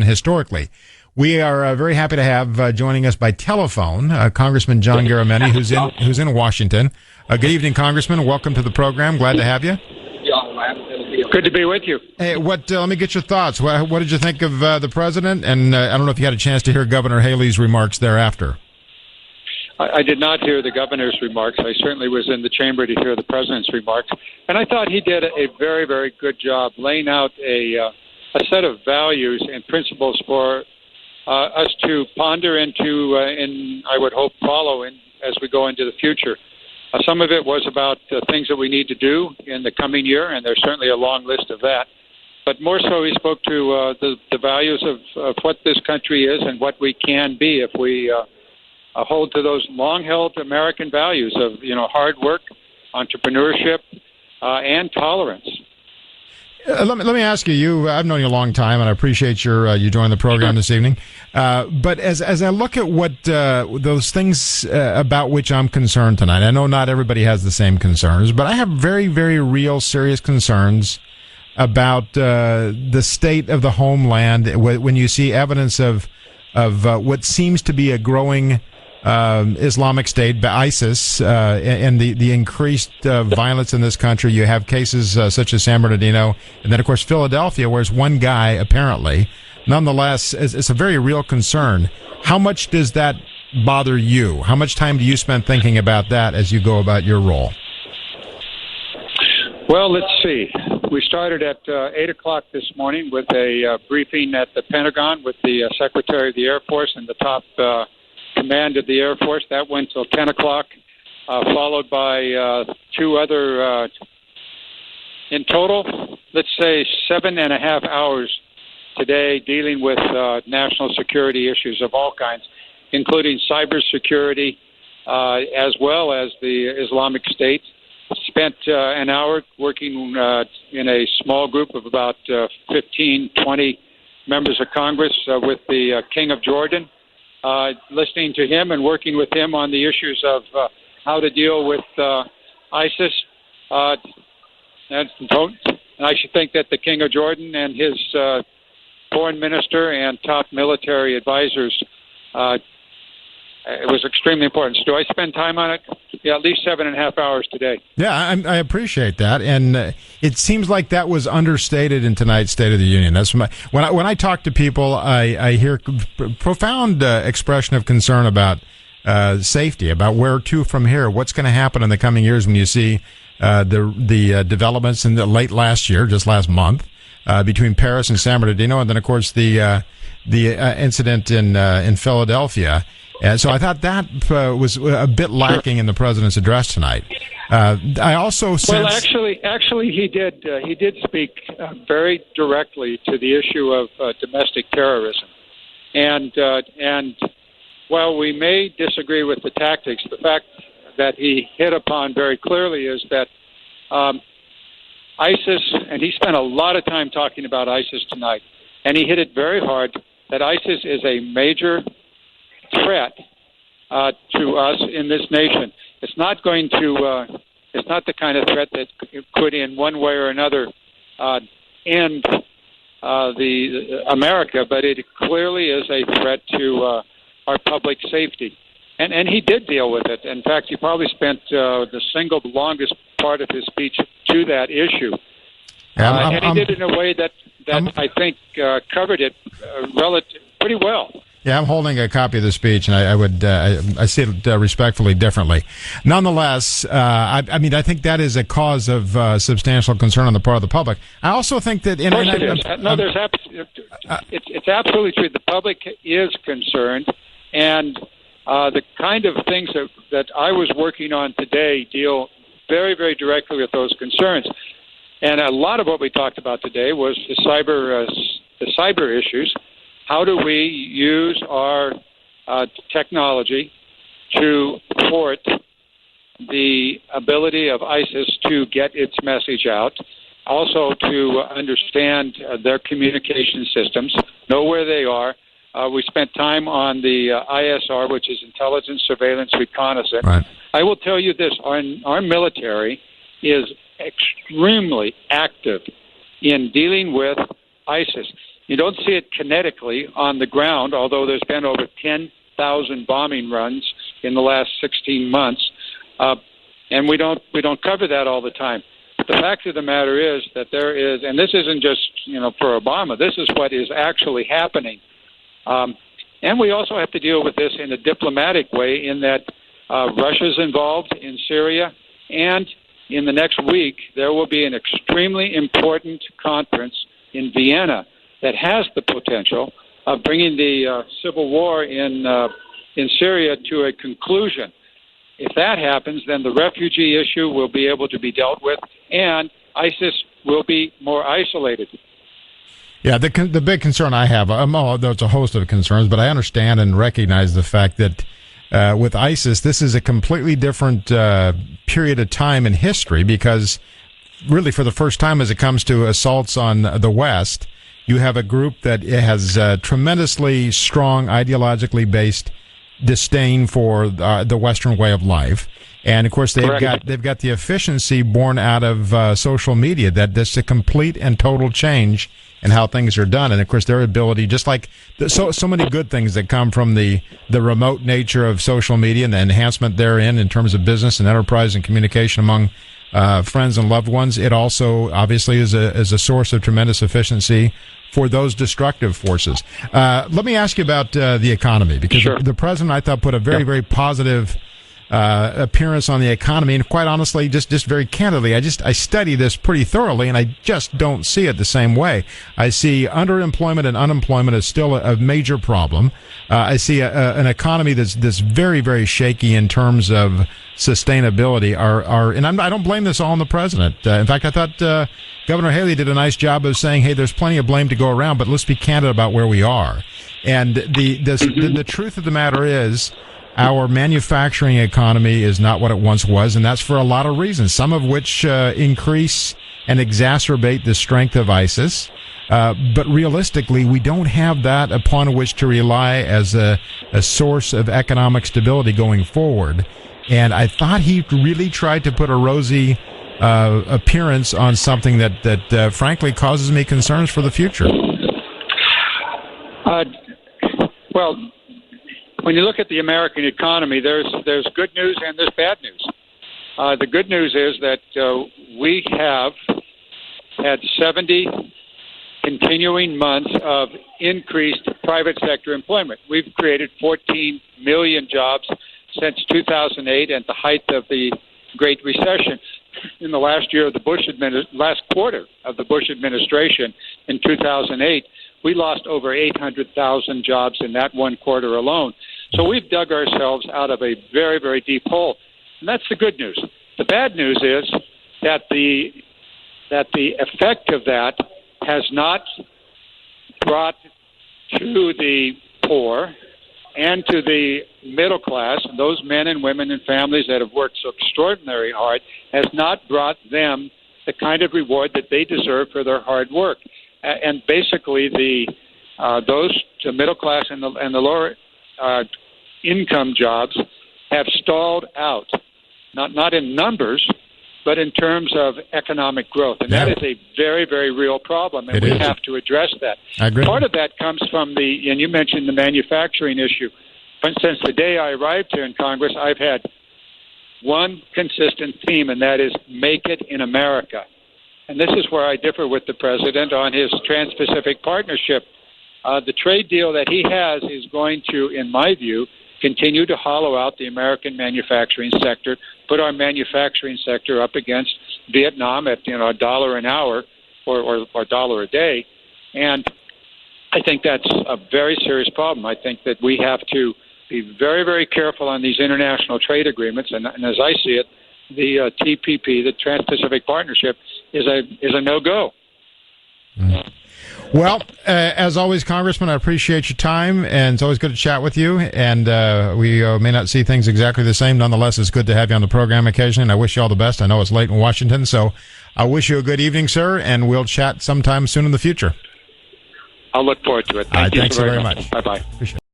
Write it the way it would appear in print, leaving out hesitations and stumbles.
historically. We are very happy to have joining us by telephone Congressman John Garamendi, who's in Washington. Good evening, Congressman. Welcome to the program. Glad to have you. Good to be with you. Hey, let me get your thoughts. What did you think of the president? And I don't know if you had a chance to hear Governor Haley's remarks thereafter. I did not hear the governor's remarks. I certainly was in the chamber to hear the president's remarks, and I thought he did a very, very good job laying out a set of values and principles for us to ponder into, and I would hope follow in as we go into the future. Some of it was about things that we need to do in the coming year, and there's certainly a long list of that. But more so, he spoke to the values of what this country is and what we can be if we hold to those long-held American values of, hard work, entrepreneurship, and tolerance. Let me ask you. I've known you a long time, and I appreciate you joining the program this evening. But as I look at what those things about which I'm concerned tonight, I know not everybody has the same concerns, but I have very, very real, serious concerns about the state of the homeland when you see evidence of what seems to be a growing Islamic State, ISIS, and the increased violence in this country. You have cases such as San Bernardino, and then, of course, Philadelphia, where it's one guy, apparently. Nonetheless, it's a very real concern. How much does that bother you? How much time do you spend thinking about that as you go about your role? Well, let's see. We started at 8 o'clock this morning with a briefing at the Pentagon with the Secretary of the Air Force and the top command of the Air Force. That went till 10 o'clock, followed by two other, in total, let's say 7.5 hours today dealing with national security issues of all kinds, including cybersecurity, as well as the Islamic State. Spent an hour working in a small group of about 15, 20 members of Congress with the King of Jordan, listening to him and working with him on the issues of how to deal with ISIS. And I should think that the King of Jordan and his foreign minister and top military advisors, it was extremely important. So do I spend time on it? Yeah, at least 7.5 hours today. Yeah, I appreciate that, and it seems like that was understated in tonight's State of the Union. That's when I talk to people, I hear profound expression of concern about safety, about where to from here, what's going to happen in the coming years when you see the developments in the late last year, just last month, between Paris and San Bernardino, and then of course the incident in Philadelphia. And so I thought that was a bit lacking in the president's address tonight. I also sense... Well, actually, he did speak very directly to the issue of domestic terrorism, and while we may disagree with the tactics, the fact that he hit upon very clearly is that ISIS, and he spent a lot of time talking about ISIS tonight, and he hit it very hard that ISIS is a major threat to us in this nation. It's not going to. It's not the kind of threat that could, in one way or another, end the America. But it clearly is a threat to our public safety, and he did deal with it. In fact, he probably spent the single longest part of his speech to that issue, and he did it in a way that I think covered it pretty well. Yeah, I'm holding a copy of the speech, and I see it respectfully differently. Nonetheless, I think that is a cause of substantial concern on the part of the public. I also think that it's absolutely true. The public is concerned, and the kind of things that I was working on today deal very, very directly with those concerns. And a lot of what we talked about today was the cyber issues. How do we use our technology to thwart the ability of ISIS to get its message out, also to understand their communication systems, know where they are. We spent time on the ISR, which is Intelligence, Surveillance, Reconnaissance. Right. I will tell you this, our military is extremely active in dealing with ISIS. You don't see it kinetically on the ground, although there's been over 10,000 bombing runs in the last 16 months, and we don't cover that all the time. But the fact of the matter is that there is, and this isn't just for Obama. This is what is actually happening, and we also have to deal with this in a diplomatic way, in that Russia's involved in Syria, and in the next week there will be an extremely important conference in Vienna that has the potential of bringing the civil war in Syria to a conclusion. If that happens, then the refugee issue will be able to be dealt with, and ISIS will be more isolated. Yeah, the big concern I have, although it's a host of concerns, but I understand and recognize the fact that with ISIS, this is a completely different period of time in history, because really for the first time as it comes to assaults on the West, you have a group that has tremendously strong, ideologically based disdain for the Western way of life, and of course they've got the efficiency born out of social media. That's a complete and total change in how things are done, and of course their ability, just like so many good things that come from the remote nature of social media and the enhancement therein in terms of business and enterprise and communication among friends and loved ones. It also obviously is a source of tremendous efficiency for those destructive forces. Let me ask you about the economy, because Sure. the president, I thought, put a very, very positive appearance on the economy, and quite honestly, just very candidly, I study this pretty thoroughly, and I just don't see it the same way. I see underemployment and unemployment as still a major problem. I see an economy that's very, very shaky in terms of sustainability. And I don't blame this all on the president. In fact, I thought Governor Haley did a nice job of saying, hey, there's plenty of blame to go around, but let's be candid about where we are. And the truth of the matter is, our manufacturing economy is not what it once was, and that's for a lot of reasons, some of which increase and exacerbate the strength of ISIS. But realistically, we don't have that upon which to rely as a source of economic stability going forward. And I thought he really tried to put a rosy appearance on something that frankly causes me concerns for the future. Well, when you look at the American economy, there's good news and there's bad news. The good news is that we have had 70 continuing months of increased private sector employment. We've created 14 million jobs since 2008, at the height of the Great Recession. In the last quarter of the Bush administration in 2008, we lost over 800,000 jobs in that one quarter alone. So we've dug ourselves out of a very, very deep hole. And that's the good news. The bad news is that the effect of that has not brought to the poor and to the middle class, and those men and women and families that have worked so extraordinarily hard, has not brought them the kind of reward that they deserve for their hard work. And basically, those to middle class and the lower income jobs have stalled out, not in numbers, but in terms of economic growth. And that is a very, very real problem, and we have to address that. I agree. Part of that comes from and you mentioned the manufacturing issue. But since the day I arrived here in Congress, I've had one consistent theme, and that is make it in America. And this is where I differ with the president on his Trans-Pacific Partnership. The trade deal that he has is going to, in my view, continue to hollow out the American manufacturing sector, put our manufacturing sector up against Vietnam at $1 an hour or $1 a day. And I think that's a very serious problem. I think that we have to be very, very careful on these international trade agreements. And as I see it, the TPP, the Trans-Pacific Partnership, is a no-go. Mm-hmm. Well, as always, Congressman, I appreciate your time, and it's always good to chat with you. And we may not see things exactly the same. Nonetheless, it's good to have you on the program occasionally, and I wish you all the best. I know it's late in Washington, so I wish you a good evening, sir, and we'll chat sometime soon in the future. I'll look forward to it. Thank you so very much. Bye-bye. Appreciate it.